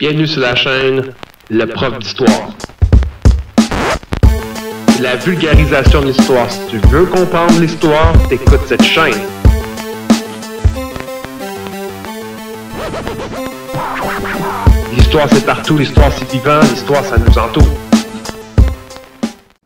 Bienvenue sur la chaîne Le Prof d'Histoire. La vulgarisation de l'histoire. Si tu veux comprendre l'histoire, t'écoutes cette chaîne. L'histoire c'est partout, l'histoire c'est vivant, l'histoire ça nous entoure.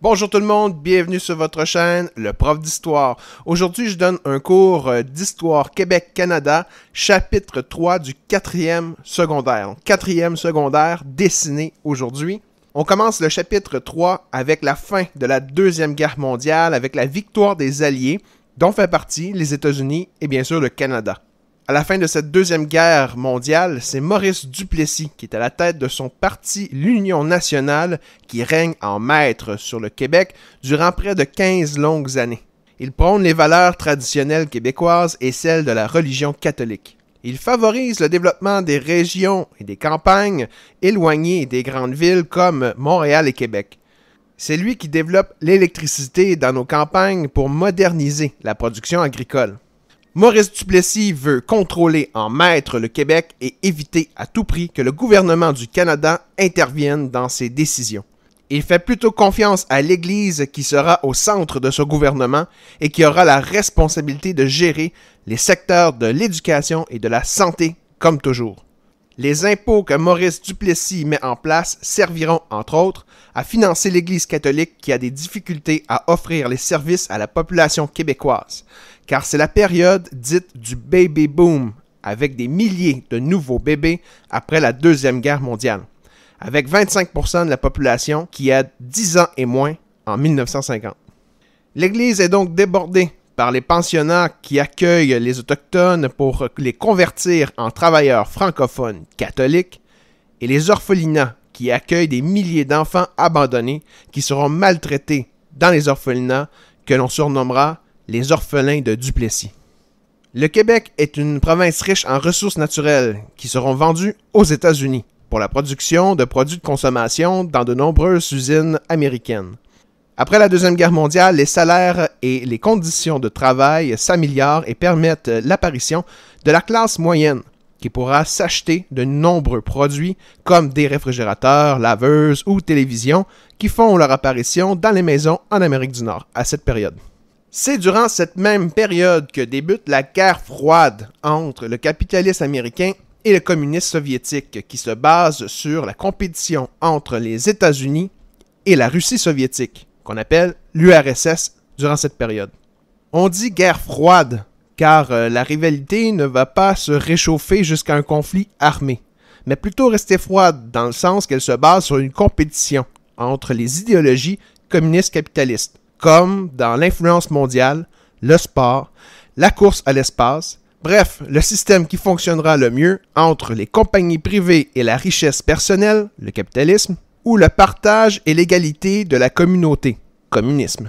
Bonjour tout le monde, bienvenue sur votre chaîne, le prof d'histoire. Aujourd'hui, je donne un cours d'histoire Québec-Canada, chapitre 3 du 4e secondaire. Donc, 4e secondaire dessiné aujourd'hui. On commence le chapitre 3 avec la fin de la Deuxième Guerre mondiale, avec la victoire des Alliés, dont fait partie les États-Unis et bien sûr le Canada. À la fin de cette Deuxième Guerre mondiale, c'est Maurice Duplessis qui est à la tête de son parti, l'Union nationale, qui règne en maître sur le Québec durant près de 15 longues années. Il prône les valeurs traditionnelles québécoises et celles de la religion catholique. Il favorise le développement des régions et des campagnes éloignées des grandes villes comme Montréal et Québec. C'est lui qui développe l'électricité dans nos campagnes pour moderniser la production agricole. Maurice Duplessis veut contrôler en maître le Québec et éviter à tout prix que le gouvernement du Canada intervienne dans ses décisions. Il fait plutôt confiance à l'Église qui sera au centre de ce gouvernement et qui aura la responsabilité de gérer les secteurs de l'éducation et de la santé comme toujours. Les impôts que Maurice Duplessis met en place serviront, entre autres, à financer l'Église catholique qui a des difficultés à offrir les services à la population québécoise, car c'est la période dite du baby boom, avec des milliers de nouveaux bébés après la Deuxième Guerre mondiale, avec 25% de la population qui a 10 ans et moins en 1950. L'Église est donc débordée par les pensionnats qui accueillent les Autochtones pour les convertir en travailleurs francophones catholiques et les orphelinats qui accueillent des milliers d'enfants abandonnés qui seront maltraités dans les orphelinats que l'on surnommera les orphelins de Duplessis. Le Québec est une province riche en ressources naturelles qui seront vendues aux États-Unis pour la production de produits de consommation dans de nombreuses usines américaines. Après la Deuxième Guerre mondiale, les salaires et les conditions de travail s'améliorent et permettent l'apparition de la classe moyenne qui pourra s'acheter de nombreux produits comme des réfrigérateurs, laveuses ou télévisions qui font leur apparition dans les maisons en Amérique du Nord à cette période. C'est durant cette même période que débute la guerre froide entre le capitalisme américain et le communisme soviétique qui se base sur la compétition entre les États-Unis et la Russie soviétique, qu'on appelle l'URSS durant cette période. On dit guerre froide car la rivalité ne va pas se réchauffer jusqu'à un conflit armé, mais plutôt rester froide dans le sens qu'elle se base sur une compétition entre les idéologies communistes capitalistes, comme dans l'influence mondiale, le sport, la course à l'espace, bref, le système qui fonctionnera le mieux entre les compagnies privées et la richesse personnelle, le capitalisme, ou le partage et l'égalité de la communauté, communisme.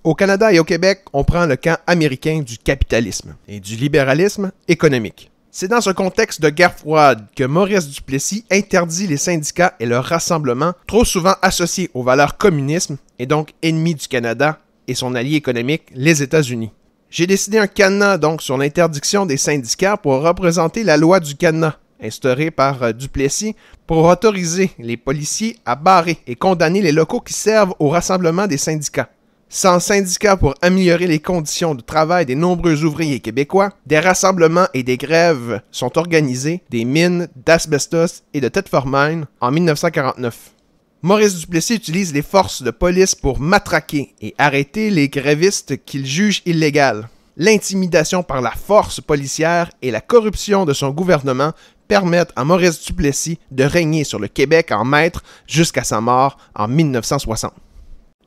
Au Canada et au Québec, on prend le camp américain du capitalisme et du libéralisme économique. C'est dans ce contexte de guerre froide que Maurice Duplessis interdit les syndicats et leurs rassemblements, trop souvent associés aux valeurs communisme et donc ennemis du Canada et son allié économique, les États-Unis. J'ai décidé un cadenas donc sur l'interdiction des syndicats pour représenter la loi du cadenas, instaurée par Duplessis, pour autoriser les policiers à barrer et condamner les locaux qui servent au rassemblement des syndicats. Sans syndicats pour améliorer les conditions de travail des nombreux ouvriers québécois, des rassemblements et des grèves sont organisés des mines d'asbestos et de Thetford Mine en 1949. Maurice Duplessis utilise les forces de police pour matraquer et arrêter les grévistes qu'il juge illégales. L'intimidation par la force policière et la corruption de son gouvernement permettent à Maurice Duplessis de régner sur le Québec en maître jusqu'à sa mort en 1960.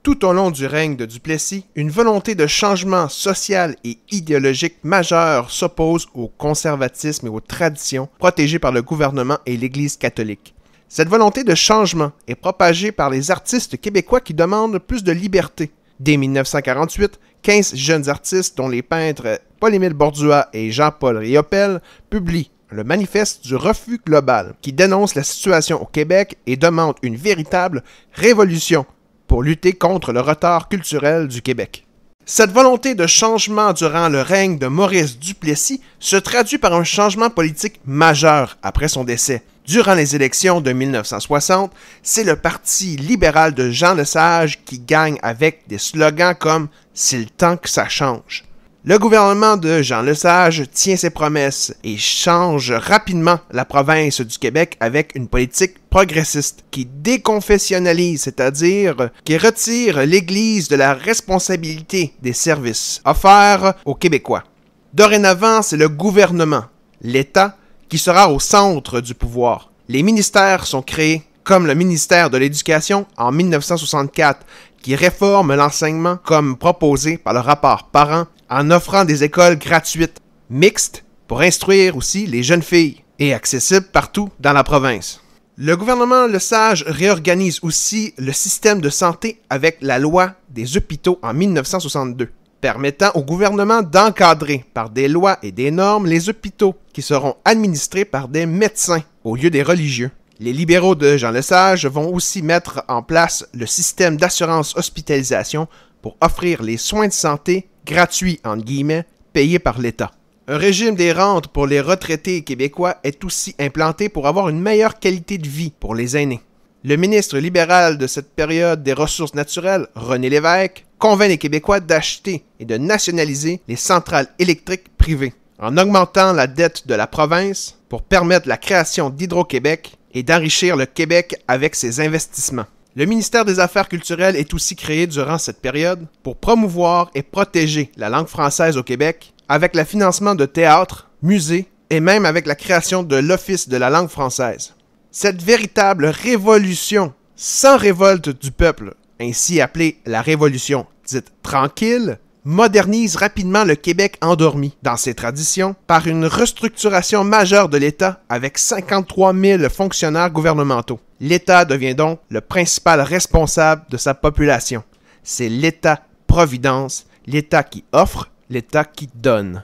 Tout au long du règne de Duplessis, une volonté de changement social et idéologique majeur s'oppose au conservatisme et aux traditions protégées par le gouvernement et l'Église catholique. Cette volonté de changement est propagée par les artistes québécois qui demandent plus de liberté. Dès 1948, 15 jeunes artistes, dont les peintres Paul-Émile Bordua et Jean-Paul Riopelle, publient le manifeste du refus global, qui dénonce la situation au Québec et demande une véritable révolution pour lutter contre le retard culturel du Québec. Cette volonté de changement durant le règne de Maurice Duplessis se traduit par un changement politique majeur après son décès. Durant les élections de 1960, c'est le Parti libéral de Jean Lesage qui gagne avec des slogans comme « C'est le temps que ça change ». Le gouvernement de Jean Lesage tient ses promesses et change rapidement la province du Québec avec une politique progressiste qui déconfessionnalise, c'est-à-dire qui retire l'Église de la responsabilité des services offerts aux Québécois. Dorénavant, c'est le gouvernement, l'État, qui sera au centre du pouvoir. Les ministères sont créés, comme le ministère de l'Éducation en 1964, qui réforme l'enseignement comme proposé par le rapport Parent en offrant des écoles gratuites, mixtes, pour instruire aussi les jeunes filles, et accessibles partout dans la province. Le gouvernement Lesage réorganise aussi le système de santé avec la loi des hôpitaux en 1962, permettant au gouvernement d'encadrer par des lois et des normes les hôpitaux qui seront administrés par des médecins au lieu des religieux. Les libéraux de Jean Lesage vont aussi mettre en place le système d'assurance hospitalisation pour offrir les soins de santé gratuits, entre guillemets, payés par l'État. Un régime des rentes pour les retraités québécois est aussi implanté pour avoir une meilleure qualité de vie pour les aînés. Le ministre libéral de cette période des Ressources naturelles, René Lévesque, convainc les Québécois d'acheter et de nationaliser les centrales électriques privées, en augmentant la dette de la province pour permettre la création d'Hydro-Québec et d'enrichir le Québec avec ses investissements. Le ministère des Affaires culturelles est aussi créé durant cette période pour promouvoir et protéger la langue française au Québec avec le financement de théâtres, musées et même avec la création de l'Office de la langue française. Cette véritable révolution sans révolte du peuple, ainsi appelée la Révolution dite tranquille, modernise rapidement le Québec endormi dans ses traditions par une restructuration majeure de l'État avec 53 000 fonctionnaires gouvernementaux. L'État devient donc le principal responsable de sa population. C'est l'État-providence, l'État qui offre, l'État qui donne.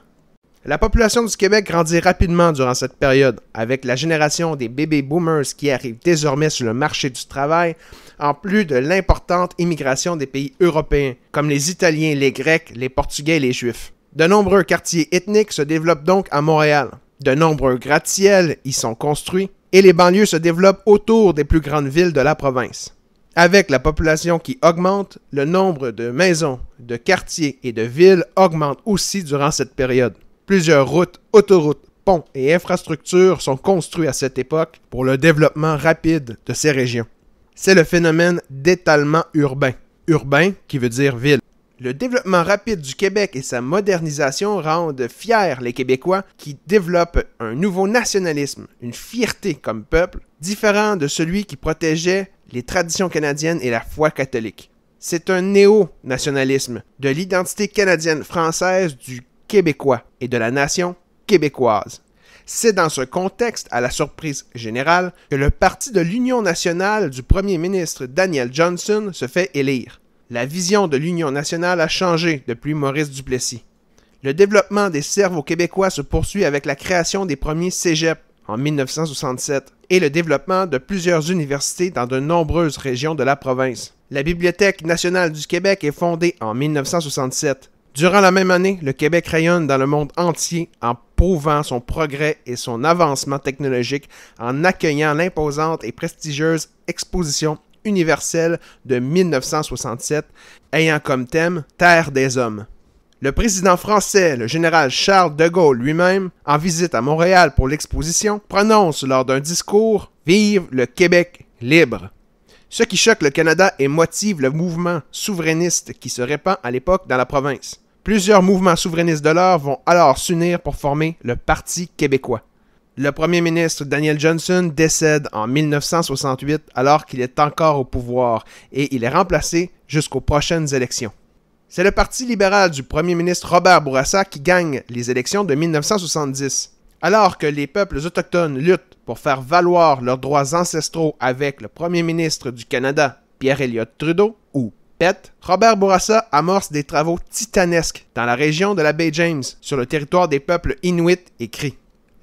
La population du Québec grandit rapidement durant cette période, avec la génération des baby boomers qui arrivent désormais sur le marché du travail, en plus de l'importante immigration des pays européens, comme les Italiens, les Grecs, les Portugais et les Juifs. De nombreux quartiers ethniques se développent donc à Montréal. De nombreux gratte-ciels y sont construits, et les banlieues se développent autour des plus grandes villes de la province. Avec la population qui augmente, le nombre de maisons, de quartiers et de villes augmente aussi durant cette période. Plusieurs routes, autoroutes, ponts et infrastructures sont construits à cette époque pour le développement rapide de ces régions. C'est le phénomène d'étalement urbain. Urbain qui veut dire ville. Le développement rapide du Québec et sa modernisation rendent fiers les Québécois qui développent un nouveau nationalisme, une fierté comme peuple, différent de celui qui protégeait les traditions canadiennes et la foi catholique. C'est un néo-nationalisme de l'identité canadienne-française du Québécois et de la nation québécoise. C'est dans ce contexte, à la surprise générale, que le parti de l'Union nationale du premier ministre Daniel Johnson se fait élire. La vision de l'Union nationale a changé depuis Maurice Duplessis. Le développement des cerveaux québécois se poursuit avec la création des premiers cégeps en 1967 et le développement de plusieurs universités dans de nombreuses régions de la province. La Bibliothèque nationale du Québec est fondée en 1967. Durant la même année, le Québec rayonne dans le monde entier en prouvant son progrès et son avancement technologique en accueillant l'imposante et prestigieuse Exposition universelle de 1967, ayant comme thème « Terre des hommes ». Le président français, le général Charles de Gaulle lui-même, en visite à Montréal pour l'exposition, prononce lors d'un discours « Vive le Québec libre ». Ce qui choque le Canada et motive le mouvement souverainiste qui se répand à l'époque dans la province. Plusieurs mouvements souverainistes de l'heure vont alors s'unir pour former le Parti québécois. Le premier ministre Daniel Johnson décède en 1968 alors qu'il est encore au pouvoir et il est remplacé jusqu'aux prochaines élections. C'est le Parti libéral du premier ministre Robert Bourassa qui gagne les élections de 1970. Alors que les peuples autochtones luttent pour faire valoir leurs droits ancestraux avec le premier ministre du Canada, Pierre Elliott Trudeau, ou PET, Robert Bourassa amorce des travaux titanesques dans la région de la baie James, sur le territoire des peuples Inuits et Cris.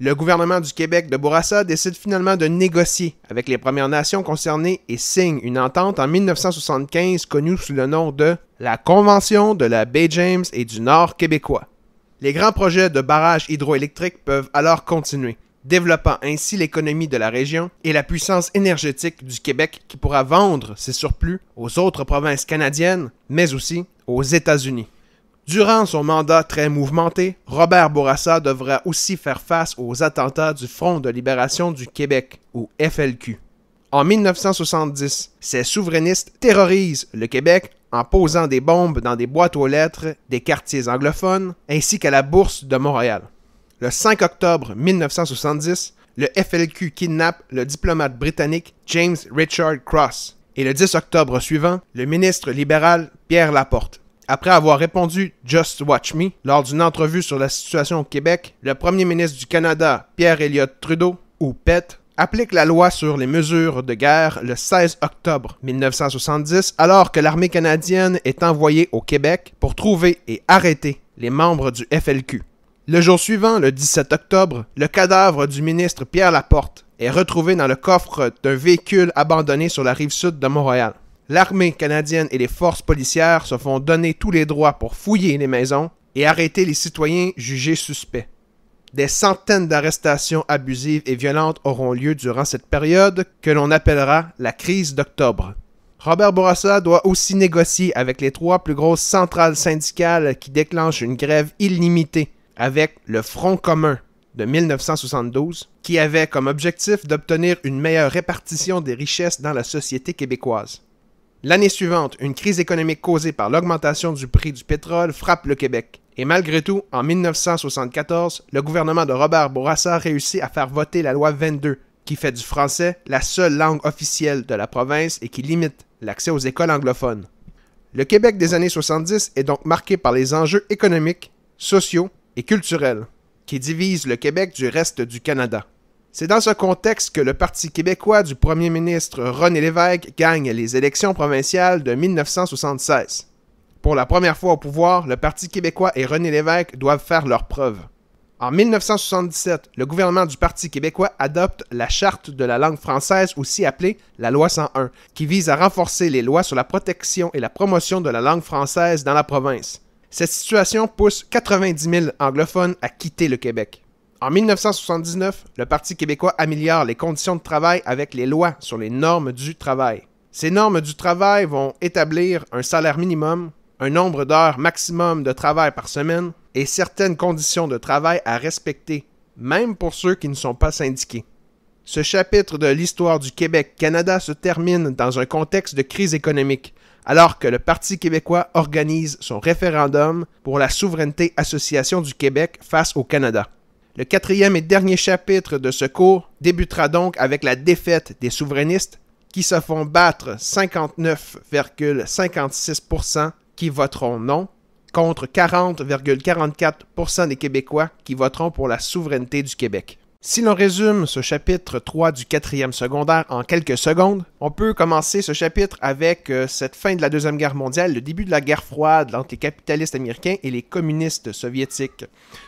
Le gouvernement du Québec de Bourassa décide finalement de négocier avec les Premières Nations concernées et signe une entente en 1975 connue sous le nom de la Convention de la baie James et du Nord québécois. Les grands projets de barrages hydroélectriques peuvent alors continuer, développant ainsi l'économie de la région et la puissance énergétique du Québec qui pourra vendre ses surplus aux autres provinces canadiennes, mais aussi aux États-Unis. Durant son mandat très mouvementé, Robert Bourassa devra aussi faire face aux attentats du Front de libération du Québec, ou FLQ. En 1970, ces souverainistes terrorisent le Québec en posant des bombes dans des boîtes aux lettres des quartiers anglophones ainsi qu'à la Bourse de Montréal. Le 5 octobre 1970, le FLQ kidnappe le diplomate britannique James Richard Cross. Et le 10 octobre suivant, le ministre libéral Pierre Laporte. Après avoir répondu « Just Watch Me » lors d'une entrevue sur la situation au Québec, le premier ministre du Canada, Pierre Elliott Trudeau, ou PET, applique la loi sur les mesures de guerre le 16 octobre 1970, alors que l'armée canadienne est envoyée au Québec pour trouver et arrêter les membres du FLQ. Le jour suivant, le 17 octobre, le cadavre du ministre Pierre Laporte est retrouvé dans le coffre d'un véhicule abandonné sur la rive sud de Montréal. L'armée canadienne et les forces policières se font donner tous les droits pour fouiller les maisons et arrêter les citoyens jugés suspects. Des centaines d'arrestations abusives et violentes auront lieu durant cette période que l'on appellera la crise d'octobre. Robert Bourassa doit aussi négocier avec les trois plus grosses centrales syndicales qui déclenchent une grève illimitée avec le Front commun de 1972, qui avait comme objectif d'obtenir une meilleure répartition des richesses dans la société québécoise. L'année suivante, une crise économique causée par l'augmentation du prix du pétrole frappe le Québec. Et malgré tout, en 1974, le gouvernement de Robert Bourassa réussit à faire voter la loi 22, qui fait du français la seule langue officielle de la province et qui limite l'accès aux écoles anglophones. Le Québec des années 70 est donc marqué par les enjeux économiques, sociaux et culturels, qui divisent le Québec du reste du Canada. C'est dans ce contexte que le Parti québécois du premier ministre René Lévesque gagne les élections provinciales de 1976. Pour la première fois au pouvoir, le Parti québécois et René Lévesque doivent faire leurs preuves. En 1977, le gouvernement du Parti québécois adopte la Charte de la langue française, aussi appelée la Loi 101, qui vise à renforcer les lois sur la protection et la promotion de la langue française dans la province. Cette situation pousse 90 000 anglophones à quitter le Québec. En 1979, le Parti québécois améliore les conditions de travail avec les lois sur les normes du travail. Ces normes du travail vont établir un salaire minimum, un nombre d'heures maximum de travail par semaine et certaines conditions de travail à respecter, même pour ceux qui ne sont pas syndiqués. Ce chapitre de l'histoire du Québec-Canada se termine dans un contexte de crise économique, alors que le Parti québécois organise son référendum pour la souveraineté association du Québec face au Canada. Le quatrième et dernier chapitre de ce cours débutera donc avec la défaite des souverainistes qui se font battre 59,56% qui voteront non contre 40,44% des Québécois qui voteront pour la souveraineté du Québec. Si l'on résume ce chapitre 3 du 4e secondaire en quelques secondes, on peut commencer ce chapitre avec cette fin de la Deuxième Guerre mondiale, le début de la guerre froide entre les capitalistes américains et les communistes soviétiques.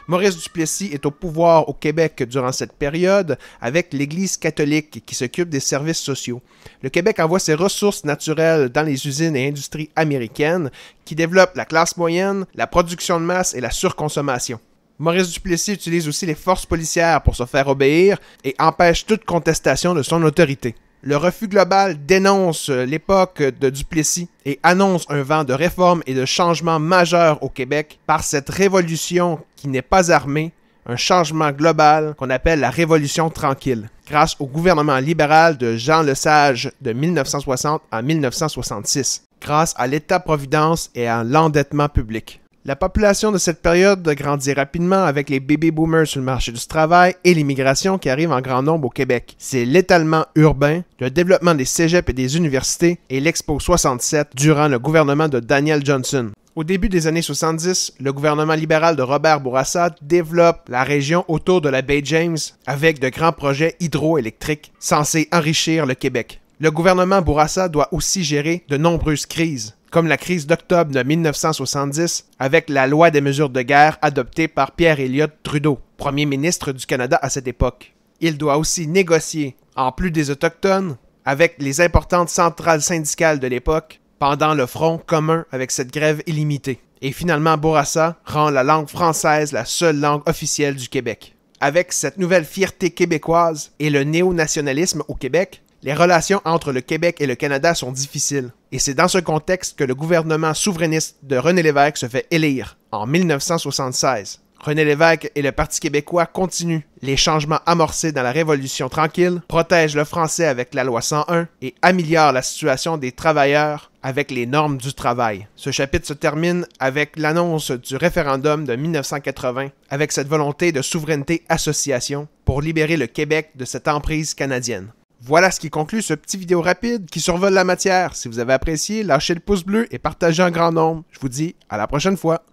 Maurice Duplessis est au pouvoir au Québec durant cette période avec l'Église catholique qui s'occupe des services sociaux. Le Québec envoie ses ressources naturelles dans les usines et industries américaines qui développent la classe moyenne, la production de masse et la surconsommation. Maurice Duplessis utilise aussi les forces policières pour se faire obéir et empêche toute contestation de son autorité. Le Refus global dénonce l'époque de Duplessis et annonce un vent de réformes et de changements majeurs au Québec par cette révolution qui n'est pas armée, un changement global qu'on appelle la Révolution tranquille, grâce au gouvernement libéral de Jean Lesage de 1960 à 1966, grâce à l'État-providence et à l'endettement public. La population de cette période grandit rapidement avec les baby boomers sur le marché du travail et l'immigration qui arrive en grand nombre au Québec. C'est l'étalement urbain, le développement des cégeps et des universités et l'Expo 67 durant le gouvernement de Daniel Johnson. Au début des années 70, le gouvernement libéral de Robert Bourassa développe la région autour de la baie James avec de grands projets hydroélectriques censés enrichir le Québec. Le gouvernement Bourassa doit aussi gérer de nombreuses crises, comme la crise d'octobre de 1970 avec la loi des mesures de guerre adoptée par Pierre Elliott Trudeau, premier ministre du Canada à cette époque. Il doit aussi négocier, en plus des Autochtones, avec les importantes centrales syndicales de l'époque, pendant le front commun avec cette grève illimitée. Et finalement, Bourassa rend la langue française la seule langue officielle du Québec. Avec cette nouvelle fierté québécoise et le néo-nationalisme au Québec, les relations entre le Québec et le Canada sont difficiles. Et c'est dans ce contexte que le gouvernement souverainiste de René Lévesque se fait élire en 1976. René Lévesque et le Parti québécois continuent les changements amorcés dans la Révolution tranquille, protègent le français avec la loi 101 et améliorent la situation des travailleurs avec les normes du travail. Ce chapitre se termine avec l'annonce du référendum de 1980, avec cette volonté de souveraineté-association pour libérer le Québec de cette emprise canadienne. Voilà ce qui conclut ce petit vidéo rapide qui survole la matière. Si vous avez apprécié, lâchez le pouce bleu et partagez en grand nombre. Je vous dis à la prochaine fois.